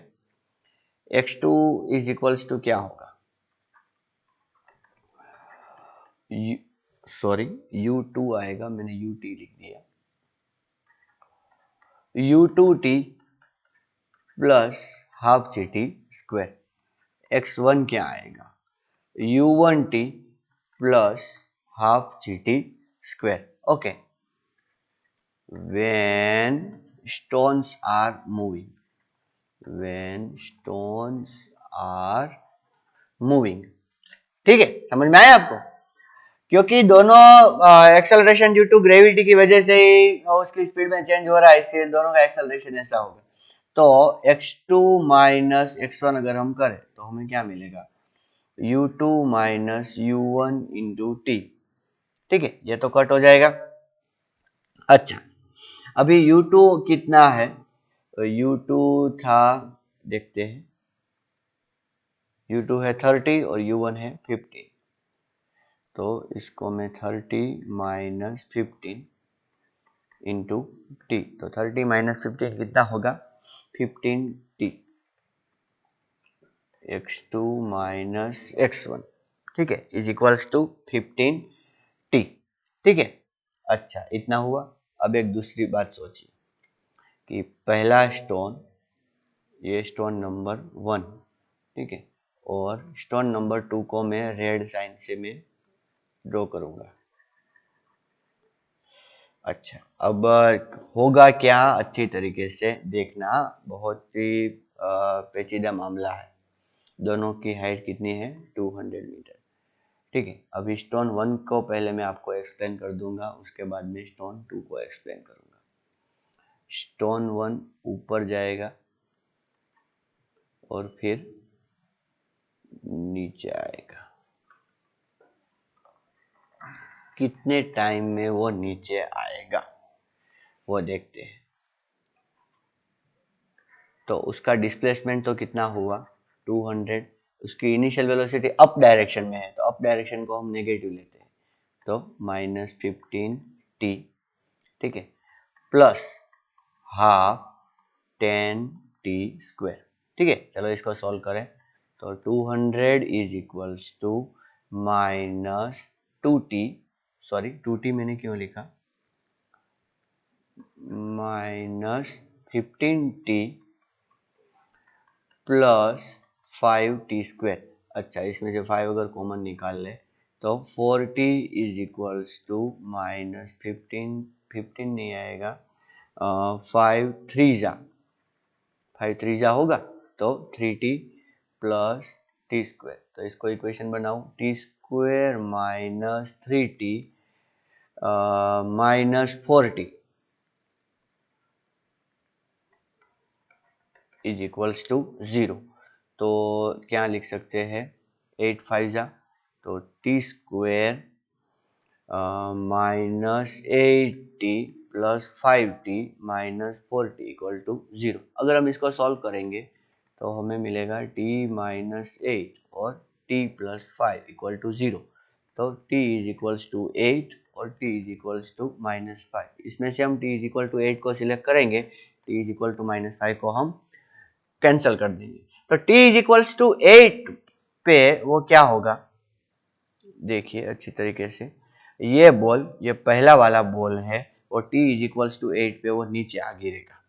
x2 इज इक्वल्स टू क्या होगा, सॉरी u2 आएगा, मैंने ut लिख दिया, u2t plus half G T square. x1 क्या आएगा, u1t plus half G T square. Okay, when stones are moving, when stones are moving। ठीक है, समझ में आया आपको, क्योंकि दोनों एक्सेलरेशन ड्यू टू ग्रेविटी की वजह से ही उसकी स्पीड में चेंज हो रहा है, इसलिए दोनों का एक्सेलरेशन ऐसा होगा। तो x2 माइनस x1 अगर हम करें तो हमें क्या मिलेगा, u2 minus u1 into T. ठीक है, ये तो कट हो जाएगा। अच्छा, अभी u2 कितना है, तो u2 था, देखते हैं, u2 है 30 और u1 है 15, तो इसको मैं 30 माइनस 15 इंटू टी, तो 30 माइनस 15 कितना होगा 15t। x2 माइनस x1, ठीक है, इज इक्वल्स टू 15t, ठीक है। अच्छा, इतना हुआ। अब एक दूसरी बात सोचिए कि पहला स्टोन, ये स्टोन नंबर 1, ठीक है, और स्टोन नंबर 2 को मैं रेड साइन से मैं ड्रॉ करूंगा। अच्छा, अब होगा क्या, अच्छी तरीके से देखना, बहुत ही पेचीदा मामला है। दोनों की हाइट कितनी है, 200 मीटर, ठीक है। अभी स्टोन 1 को पहले मैं आपको एक्सप्लेन कर दूंगा, उसके बाद में स्टोन 2 को एक्सप्लेन करूंगा। स्टोन 1 ऊपर जाएगा और फिर नीचे आएगा। कितने टाइम में वो नीचे आएगा वो देखते हैं। तो उसका डिस्प्लेसमेंट तो कितना हुआ, 200। उसकी इनिशियल वेलोसिटी अप डायरेक्शन में है, तो अप डायरेक्शन को हम नेगेटिव लेते हैं, तो -15t, ठीक है, प्लस हाफ 10t², ठीक है। चलो इसको सॉल्व करें, तो 200 is equals to -2t, sorry 2t मैंने क्यों लिखा, -15t प्लस 5t²। अच्छा, इसमें से 5 अगर कॉमन निकाल ले तो 4t इज इक्वल्स टू -15, 15 नहीं आएगा, 5 3 जा होगा, तो 3t प्लस t²। तो इसको इक्वेशन बनाऊं, t² minus 3t minus 4t is equals to 0। तो क्या लिख सकते हैं, 8 5 जा, तो t² minus 8t plus 5t minus 4t equal to 0। अगर हम इसको सॉल्व करेंगे तो हमें मिलेगा t माइनस 8 और t प्लस 5 इक्वल टू 0। तो t इज इक्वल्स टू 8 और t इज इक्वल्स टू -5। इसमें से हम t इज इक्वल टू 8 को सिलेक्ट करेंगे, t इज इक्वल टू -5 को हम कैंसिल कर देंगे। तो t इज इक्वल्स टू 8 पे वो क्या होगा, देखिए अच्छी तरीके से, ये बॉल, ये पहला वाला बॉल है, और t इज इक्वल्स टू 8 पे वो नीचे आ गिरेगा,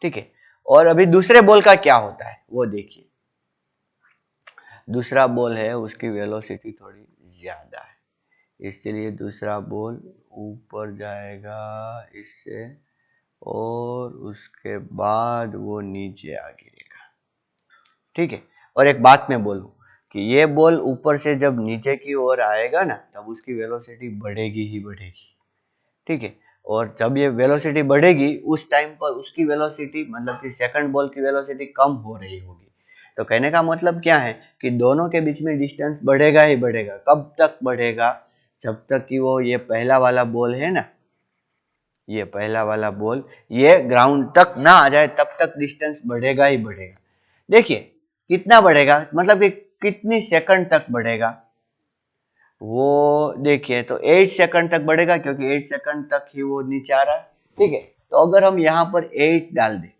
ठीक है। और अभी दूसरे बॉल का क्या होता है वो देखिए। दूसरा बॉल है, उसकी वेलोसिटी थोड़ी ज्यादा है, इसलिए दूसरा बॉल ऊपर जाएगा इससे, और उसके बाद वो नीचे आ गिरेगा, ठीक है। और एक बात मैं बोलूं कि ये बॉल ऊपर से जब नीचे की ओर आएगा ना, तब उसकी वेलोसिटी बढ़ेगी ही बढ़ेगी, ठीक है। और जब ये वेलोसिटी बढ़ेगी, उस टाइम पर उसकी वेलोसिटी, मतलब कि सेकंड बॉल की वेलोसिटी कम हो रही होगी। तो कहने का मतलब क्या है कि दोनों के बीच में डिस्टेंस बढ़ेगा ही बढ़ेगा। कब तक बढ़ेगा, जब तक कि वो ये पहला वाला बॉल है ना, ये पहला वाला बॉल ये ग्राउंड तक ना आ जाए, तब तक डिस्टेंस बढ़ेगा ही बढ़ेगा। देखिए कितना बढ़ेगा, मतलब कि कितनी सेकंड तक बढ़ेगा, वो देखिए, तो 8 सेकंड तक बढ़ेगा, क्योंकि 8 सेकंड तक ही वो नीचे आ रहा है, ठीक है। तो अगर हम यहाँ पर 8 डाल दें,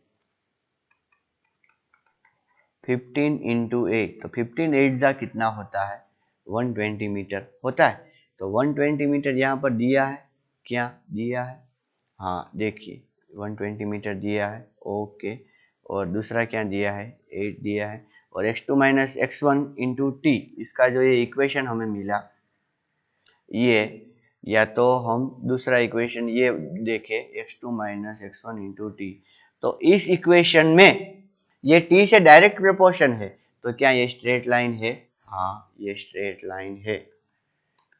15 इंटू 8, तो 15 8 जा कितना होता है, 120 मीटर होता है। तो 120 मीटर यहाँ पर दिया है, क्या दिया है, हाँ देखिए 120 मीटर दिया है, ओके। और दूसरा क्या दिया है, 8 दिया है। और x2 minus x1 into T, इसका जो ये इक्वेशन हमें मिला, ये, या तो हम दूसरा इक्वेशन ये देखें, x2 minus x1 into T, तो इस इक्वेशन में ये t से डायरेक्ट प्रोपोर्शन है, तो क्या ये स्ट्रेट लाइन है, हाँ ये स्ट्रेट लाइन है।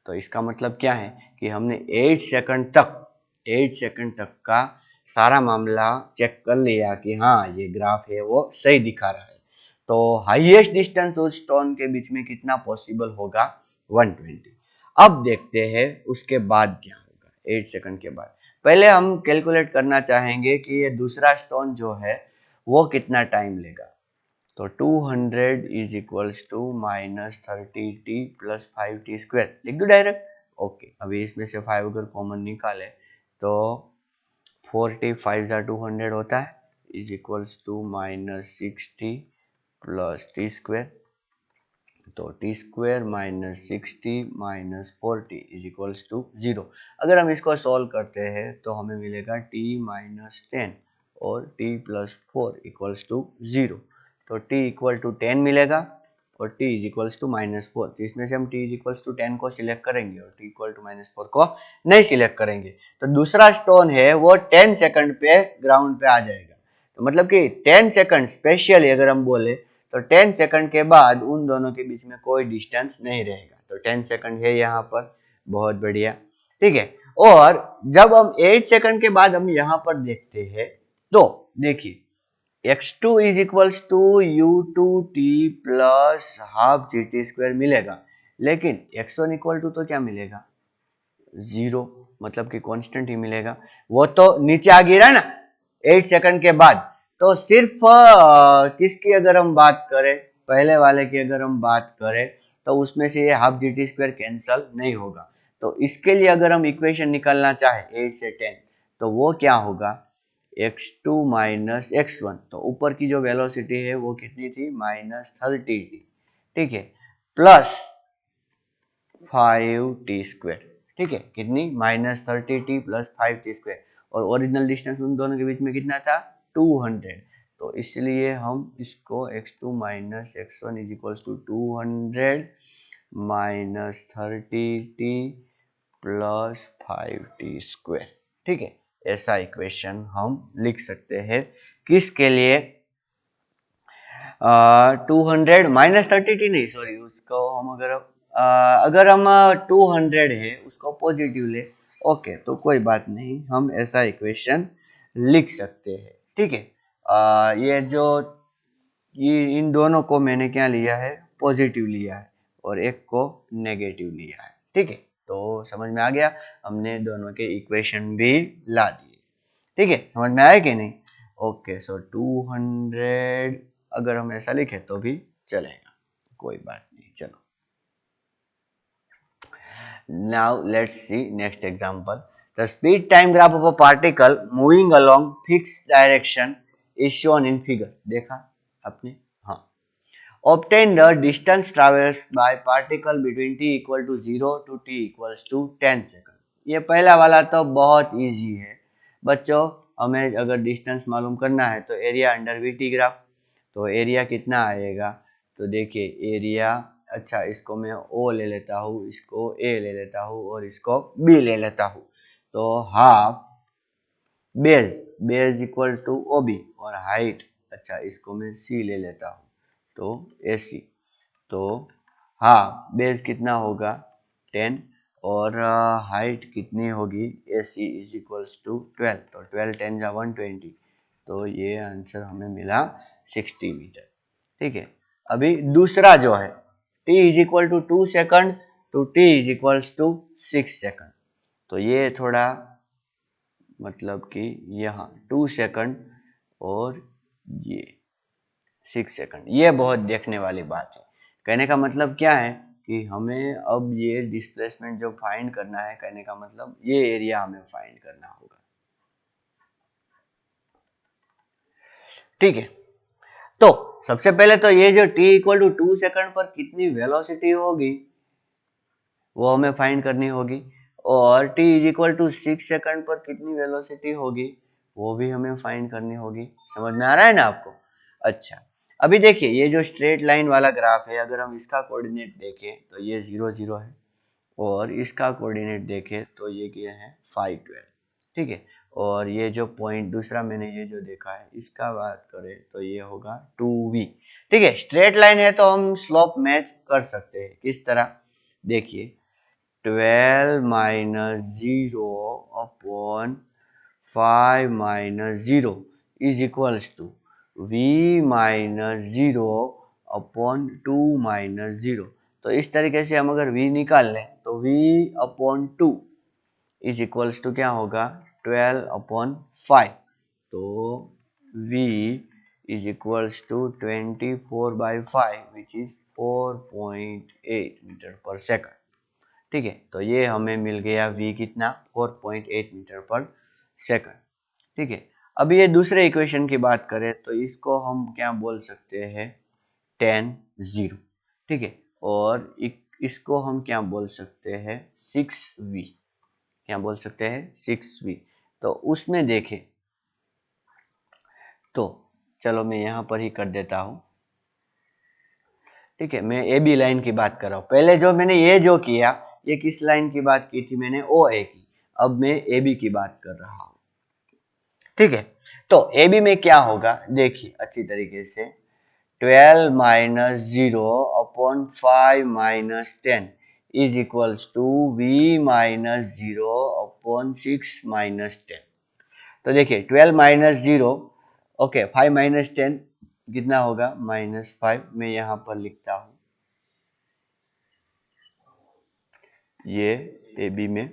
तो इसका मतलब क्या है कि हमने 8 सेकंड तक, 8 सेकंड तक का सारा मामला चेक कर लिया कि हाँ ये ग्राफ है वो सही दिखा रहा है। तो हाईएस्ट डिस्टेंस उस स्टोन के बीच में कितना पॉसिबल होगा, 120। अब देखते हैं उसके बाद क्या होगा 8 सेकंड के बाद। पहले हम कैलकुलेट करना चाहेंगे कि ये दूसरा स्टोन जो है वो कितना टाइम लेगा। तो 200 is equals to -30t plus 5t² लिख दो डायरेक्ट, ओके। अभी इसमें से 5 अगर कॉमन निकाले तो 40 5 जा 200 होता है, is equals to -60 plus t²। तो t square minus 60 minus 40 is equals to 0। अगर हम इसको सॉल्व करते हैं तो हमें मिलेगा टी माइनस 10 और टी प्लस 4 इक्वल्स टू 0। तो टी इक्वल टू 10 मिलेगा और t is equals to minus 4। तो इसमें से हम t इज इक्वल्स टू 10 को सिलेक्ट करेंगे और t इक्वल टू माइनस 4 को नहीं सिलेक्ट करेंगे। तो दूसरा स्टोन है वो 10 सेकंड पे ग्राउंड पे आ जाएगा। तो मतलब कि 10 सेकंड स्पेशली अगर हम बोले तो 10 सेकंड के बाद उन दोनों के बीच में कोई डिस्टेंस नहीं रहेगा। तो 10 सेकंड है यहाँ पर, बहुत बढ़िया, ठीक है। और जब हम 8 सेकंड के बाद हम यहाँ पर देखते हैं तो देखिए x2 is equals to u2t plus half gt square मिलेगा, लेकिन x1 इक्वल टू तो क्या मिलेगा 0, मतलब कि कांस्टेंट ही मिलेगा। वो तो नीचे आ गिरा ना 8 सेकंड के बाद। तो सिर्फ किसकी अगर हम बात करें, पहले वाले की अगर हम बात करें तो उसमें से ये हाफ gt स्क्वायर कैंसल नहीं होगा। तो इसके लिए अगर हम इक्वेशन निकालना चाहे 8 से 10 तो वो क्या होगा x2 माइनस x1। तो ऊपर की जो वेलोसिटी है वो कितनी थी माइनस 30 थी, ठीक है, प्लस 5t स्क्वायर, ठीक है, कितनी minus 30t plus 5t square. और ओरिजिनल डिस्टेंस उन दोनों के बीच में कितना था 200। तो इसलिए हम इसको x2 minus x1 is equals to 200 minus 30t plus 5t square, ठीक है, ऐसा इक्वेशन हम लिख सकते हैं। किसके लिए 200 माइनस 30t नहीं, सॉरी, उसको हम अगर हम 200 है उसको पॉजिटिव ले, ओके, तो कोई बात नहीं, हम ऐसा इक्वेशन लिख सकते हैं, ठीक है। ये इन दोनों को मैंने क्या लिया है पॉजिटिव लिया है और एक को नेगेटिव लिया है, ठीक है। तो समझ में आ गया, हमने दोनों के इक्वेशन भी ला दिए, ठीक है, समझ में आया कि नहीं। ओके, सो 200 अगर हम ऐसा लिखे तो भी चलेगा, कोई बात नहीं। चलो, now let's see next example. The speed time graph of a particle moving along fixed direction is shown in figure. देखा आपने, हाँ। Obtain the distance traversed by particle between t equal to 0 to t equals to 10 second. ये पहला वाला तो बहुत easy है बच्चों। हमें अगर डिस्टेंस मालूम करना है तो area under we T graph. तो एरिया कितना आएगा, तो देखिए एरिया, अच्छा इसको मैं ओ ले लेता हूँ, इसको ए ले लेता हूँ और इसको बी ले लेता हूँ। तो half base equal to O B और हाइट, अच्छा इसको मैं सी ले लेता हूँ तो ए सी। तो हाँ बेस कितना होगा 10 और हाइट कितनी होगी ए सी इज इक्वल्स टू 12। तो 12 10 जा 120, तो ये आंसर हमें मिला 60 मीटर, ठीक है। अभी दूसरा जो है t is equal to 2 second to t is equals to 6 second. तो ये थोड़ा मतलब कि यहाँ 2 सेकंड और ये 6 सेकंड, ये बहुत देखने वाली बात है। कहने का मतलब क्या है कि हमें अब ये डिस्प्लेसमेंट जो फाइंड करना है, कहने का मतलब ये एरिया हमें फाइंड करना होगा, ठीक है। तो सबसे पहले तो ये जो t इक्वल टू 2 सेकंड पर कितनी वेलोसिटी होगी वो हमें फाइंड करनी होगी, और t is equal to 6 second पर कितनी वेलोसिटी होगी वो भी हमें फाइंड करनी होगी। समझ में आ रहा है ना आपको। अच्छा, अभी देखिए ये जो स्ट्रेट लाइन वाला ग्राफ है, अगर हम इसका कोऑर्डिनेट देखें तो ये 0 0 है और इसका कोऑर्डिनेट देखें तो ये क्या है 5 12, ठीक है। और ये जो पॉइंट दूसरा मैंने ये जो देखा है इसका बात करें तो ये होगा 2v, ठीक है। स्ट्रेट लाइन है तो हम स्लोप मैच कर सकते हैं, किस तरह देखिए 12 minus 0 upon 5 minus 0 is equals to v minus 0 upon 2 minus 0। तो इस तरीके से हम अगर v निकाल लें तो v upon 2 is equals to क्या होगा 12 अपॉन 5। तो v is equals to 24/5 which is 4.8 metre पर सेकंड, ठीक है। तो ये हमें मिल गया v कितना 4.8 मीटर पर सेकंड, ठीक है। अब ये दूसरे इक्वेशन की बात करें तो इसको हम क्या बोल सकते हैं 10 0, ठीक है। और इसको हम क्या बोल सकते हैं 6v, क्या बोल सकते हैं 6v। तो उसमें देखें तो चलो मैं यहां पर ही कर देता हूं, ठीक है। मैं ए बी लाइन की बात कर रहा हूं, पहले जो मैंने ये जो किया ये किस लाइन की बात की थी मैंने, ओ ए की, अब मैं ए बी की बात कर रहा हूं, ठीक है। तो ए बी में क्या होगा देखिए अच्छी तरीके से, 12 minus 0 upon 5 minus 10 is equals to v minus 0 upon 6 minus 10। तो देखिए 12 माइनस 0, ओके 5 माइनस 10 कितना होगा -5, मैं यहां पर लिखता हूं ये ए बी में।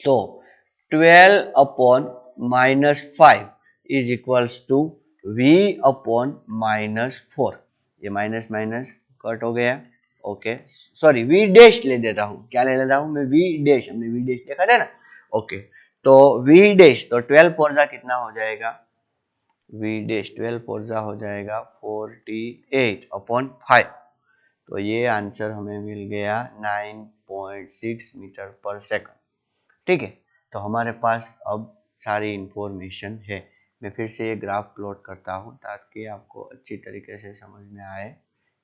तो 12 upon -5 is equals to v upon -4, ये माइनस माइनस कट हो गया, ओके सॉरी v डैश ले देता हूं, क्या ले लेता हूं मैं v डैश, हमने v डैश देखा था ना, ओके। तो v डैश, तो 12 फोरजा कितना हो जाएगा, v डैश 12 फोरजा हो जाएगा 48 अपॉन 5। तो ये आंसर हमें मिल गया 9.6 मीटर पर सेकंड, ठीक है। तो हमारे पास अब सारी इंफॉर्मेशन है। मैं फिर से ये ग्राफ प्लॉट करता हूँ ताकि आपको अच्छी तरीके से समझ में आए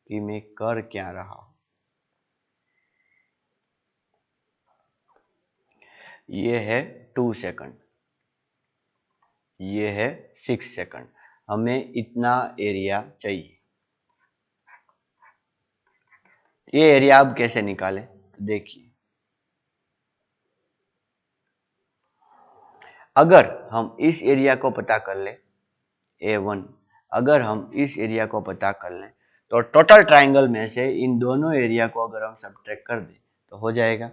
कि मैं कर क्या रहा हूँ। ये है 2 सेकंड, ये है 6 सेकंड, हमें इतना एरिया चाहिए। ये एरिया आप कैसे निकालें, तो देखिए अगर हम इस एरिया को पता कर ले A1, अगर हम इस एरिया को पता कर लें तो टोटल ट्राइंगल में से इन दोनों एरिया को अगर हम सब्ट्रैक्ट कर दें तो हो जाएगा,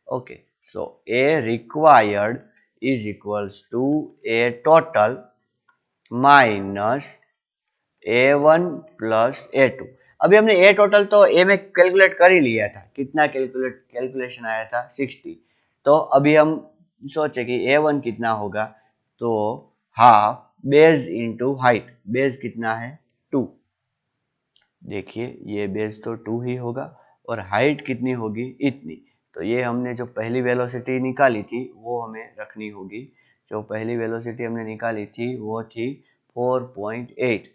okay. So A required is equals to A total minus A1 plus A2। अभी हमने ए टोटल तो ए में कैलकुलेट कर ही लिया था, कितना कैलकुलेशन आया था 60। तो अभी हम सोचे कि A1 कितना होगा, तो half base into height, base कितना है 2, देखिए ये बेस तो 2 ही होगा और हाइट कितनी होगी इतनी। तो ये हमने जो पहली वेलोसिटी निकाली थी वो हमें रखनी होगी, जो पहली वेलोसिटी हमने निकाली थी वो थी 4.8,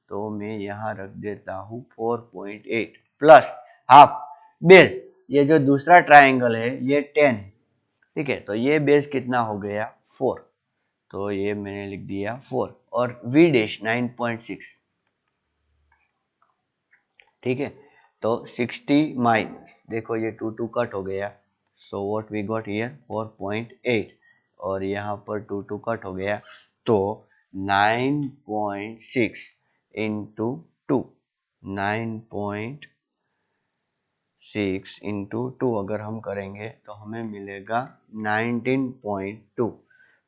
तो मैं यहाँ रख देता हूँ 4.8 प्लस हाफ बेस, ये जो दूसरा ट्राइंगल है ये 10 है, ठीक है। तो ये बेस कितना हो गया 4, तो ये मैंने लिख दिया 4 और v डैश 9.6, ठीक है। तो 60 माइनस, देखो ये 2 कट हो गया, so what we got here 4.8 और यहाँ पर 2 कट हो गया, तो 9.6 इंटू 2, 9.6 इंटू 2 अगर हम करेंगे तो हमें मिलेगा 19.2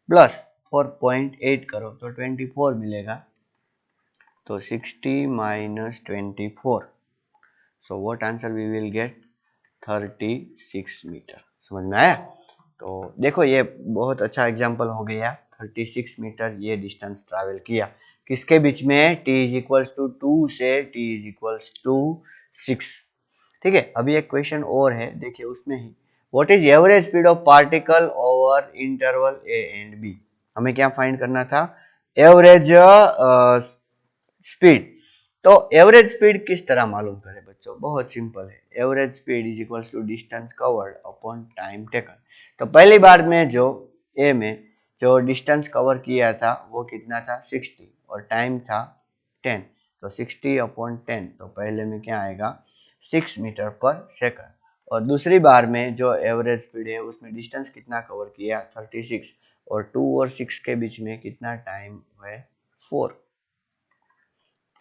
प्लस 4.8 करो तो 24 मिलेगा, तो 60 minus 24, so what answer we will get 36 metre. समझ में आया। तो देखो ये बहुत अच्छा एग्जांपल हो गया, 36 मीटर ये डिस्टेंस ट्रैवल किया किसके बीच में, t इज इक्वल्स टू 2 से t इज इक्वल्स टू 6, ठीक है। अभी एक क्वेश्चन और है, देखिए उसमें ही what is average speed of particle over interval a and b, हमें क्या फाइंड करना था एवरेज स्पीड। तो एवरेज स्पीड किस तरह मालूम करें बच्चों, बहुत सिंपल है, average speed is equals to distance covered upon time taken. तो पहली बार में जो ए में जो डिस्टेंस कवर किया था वो कितना था 60 और टाइम था 10, तो 60 अपॉन 10, तो पहले में क्या आएगा 6 मीटर पर सेकंड। और दूसरी बार में जो एवरेज स्पीड है उसमें डिस्टेंस कितना कवर किया 36 और 2 और 6 के बीच में कितना टाइम है 4,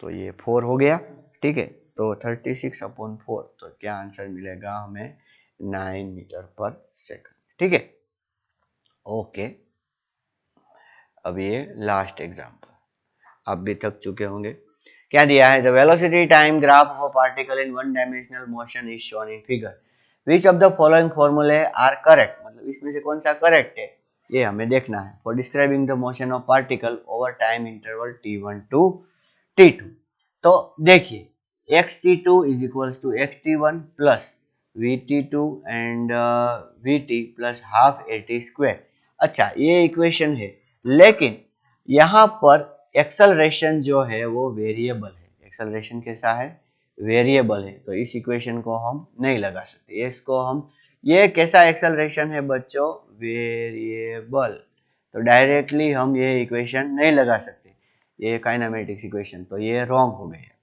तो ये 4 हो गया, ठीक है। तो 36 अपॉन 4, तो क्या आंसर मिलेगा हमें 9 मीटर पर सेकंड, ठीक है। ओके, अब ये लास्ट एग्जांपल, आप भी थक चुके होंगे। क्या दिया है, the velocity time graph of a particle in one dimensional motion is shown in figure, which of the following फॉर्मूले आर करेक्ट, मतलब इसमें से कौन सा करेक्ट है ये हमें देखना है, for describing the motion of particle over time interval t1 to t2। तो देखिए xt2 is equals to xt1 plus vt2 and vt plus half at square. अच्छा, ये इक्वेशन है, लेकिन यहाँ पर एक्सेलरेशन जो है वो वेरिएबल है। एक्सेलरेशन कैसा है? वेरिएबल है, तो इस इक्वेशन को हम नहीं लगा सकते। इसको हम, ये कैसा एक्सेलरेशन है बच्चों? वेरिएबल। तो डायरेक्टली हम ये इक्वेशन नहीं लगा सकते, ये काइनेमेटिक्स इक्वेशन, तो ये रॉन्ग हो गया।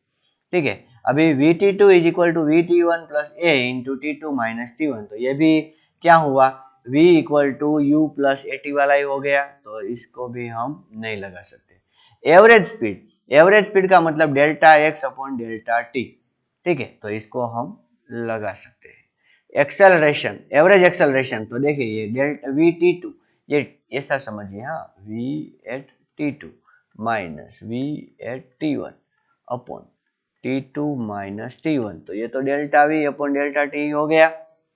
ठीक है, अभी Vt2 is equal to Vt1 plus a into T2 minus T1, तो ये भी क्या हुआ? V equal to U plus AT वाला ही हो गया, तो इसको भी हम नहीं लगा सकते। एवरेज स्पीड का मतलब delta x upon delta T. ठीक है, तो इसको हम लगा सकते हैं। एक्सेलरेशन, एवरेज एक्सेलरेशन, तो देखिए ये डेल्टा Vt2, ये ऐसा समझिए, हाँ, V at T2 minus V at T1 upon T2 minus T1, तो ये तो delta V upon delta T हो गया।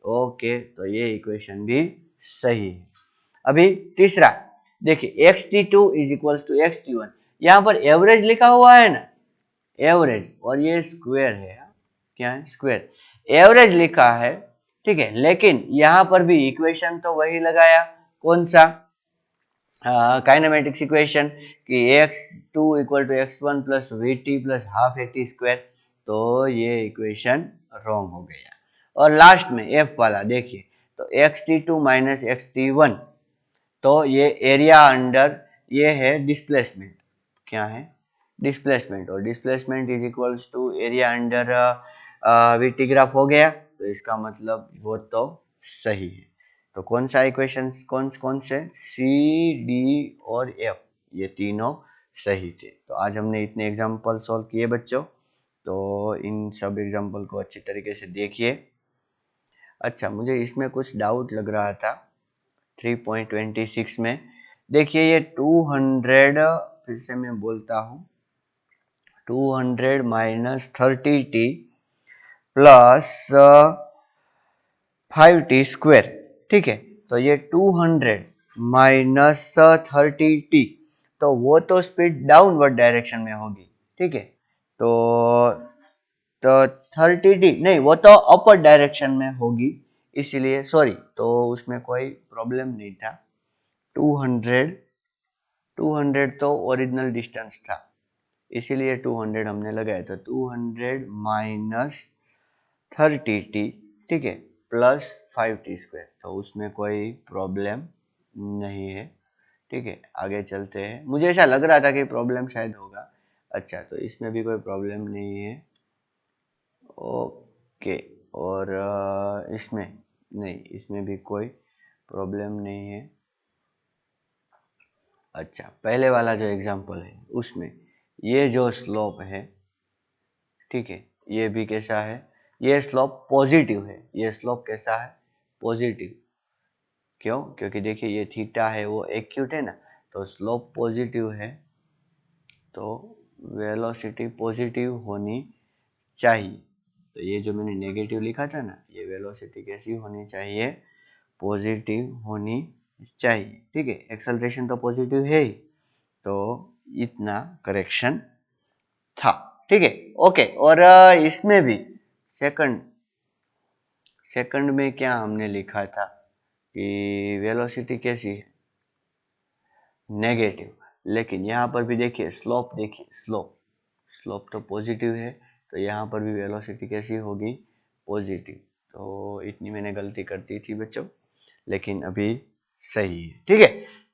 ओके, तो ये इक्वेशन भी सही है। अभी तीसरा देखिए, xt2 is equals to xt1, यहाँ पर एवरेज लिखा हुआ है ना, एवरेज, और ये स्क्वायर है, क्या है? स्क्वायर। एवरेज लिखा है, ठीक है, लेकिन यहाँ पर भी इक्वेशन तो वही लगाया, कौन सा? काइनेमेटिक्स इक्वेशन कि x2 equal to x1 plus vt plus half at square, तो ये इक्वेशन रॉन्ग हो गया। और लास्ट में f वाला देखिए, तो xt2 माइनस xt1, तो ये एरिया अंडर, ये है डिस्प्लेसमेंट, क्या है? डिस्प्लेसमेंट, और displacement is equals to area under VT graph हो गया, तो इसका मतलब वो तो सही है। तो कौन सा इक्वेशन, कौन कौन से? सी, डी और एफ, ये तीनों सही थे। तो आज हमने इतने एग्जाम्पल सॉल्व किए बच्चों, तो इन सब एग्जाम्पल को अच्छी तरीके से देखिए। अच्छा, मुझे इसमें कुछ डाउट लग रहा था 3.26 में। देखिए ये 200, फिर से मैं बोलता हूँ, 200 minus 30t plus 5t square. ठीक है, तो ये 200 माइनस 30t, तो वो तो स्पीड डाउनवर्ड डायरेक्शन में होगी। ठीक है, तो 30t नहीं, वो तो अपर डायरेक्शन में होगी, इसलिए सॉरी, तो उसमें कोई प्रॉब्लम नहीं था। 200 तो ओरिजिनल डिस्टेंस था, इसीलिए 200 हमने लगाया, तो 200 माइनस 30t, ठीक है, प्लस 5t स्क्वायर, तो उसमें कोई प्रॉब्लम नहीं है। ठीक है, आगे चलते हैं। मुझे ऐसा लग रहा था कि प्रॉब्लम शायद होगा। अच्छा, तो इसमें भी कोई प्रॉब्लम नहीं है। ओके, और इसमें नहीं, इसमें भी कोई प्रॉब्लम नहीं है। अच्छा, पहले वाला जो एग्जांपल है उसमें ये जो स्लोप है, ठीक है, ये भी कैसा है? ये स्लोप पॉजिटिव है। ये स्लोप कैसा है? पॉजिटिव। क्यों? क्योंकि देखिए ये थीटा है वो एक्यूट है ना, तो स्लोप पॉजिटिव है, तो वेलोसिटी पॉजिटिव होनी चाहिए। तो ये जो मैंने नेगेटिव लिखा था ना, ये वेलोसिटी कैसी होनी चाहिए? पॉजिटिव होनी चाहिए। ठीक है, एक्सेलरेशन तो पॉजिटिव है ही, तो इतना करेक्शन था। ठीक है, ओके, और इसमें भी सेकंड सेकंड में क्या हमने लिखा था कि वेलोसिटी कैसी है? नेगेटिव, लेकिन यहाँ पर भी देखिए स्लोप, देखिए स्लोप, स्लोप तो पॉजिटिव है, तो यहाँ पर भी वेलोसिटी कैसी होगी? पॉजिटिव। तो इतनी मैंने गलती कर दी थी बच्चों, लेकिन अभी सही है। ठीक है,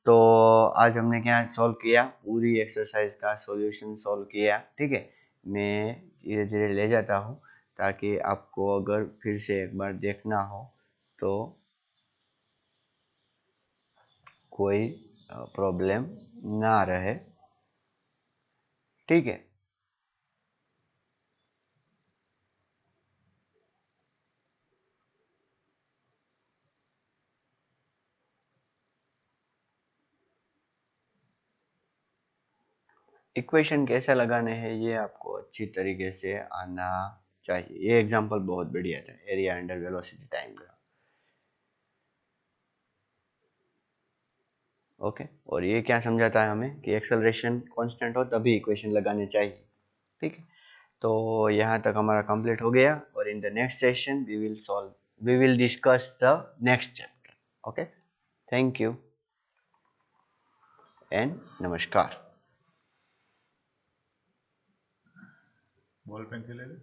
तो आज हमने क्या सॉल्व किया? पूरी एक्सरसाइज का सॉल्यूशन सॉल्व किया। ठीक है, मैं धीरे धीरे ले जाता हूँ, ताकि आपको अगर फिर से एक बार देखना हो तो कोई प्रॉब्लम ना रहे। ठीक है, इक्वेशन कैसे लगाने हैं ये आपको अच्छी तरीके से आना चाहिए। ये एग्जांपल बहुत बढ़िया था, एरिया अंडर वेलोसिटी टाइम का। ओके, और ये क्या समझाता है हमें कि एक्सेलरेशन कांस्टेंट हो तभी इक्वेशन लगाने चाहिए। ठीक है, तो यहाँ तक हमारा कंप्लीट हो गया और in the next session we will discuss the next chapter. Okay, thank you and नमस्कार. बॉल पेन से ले ले.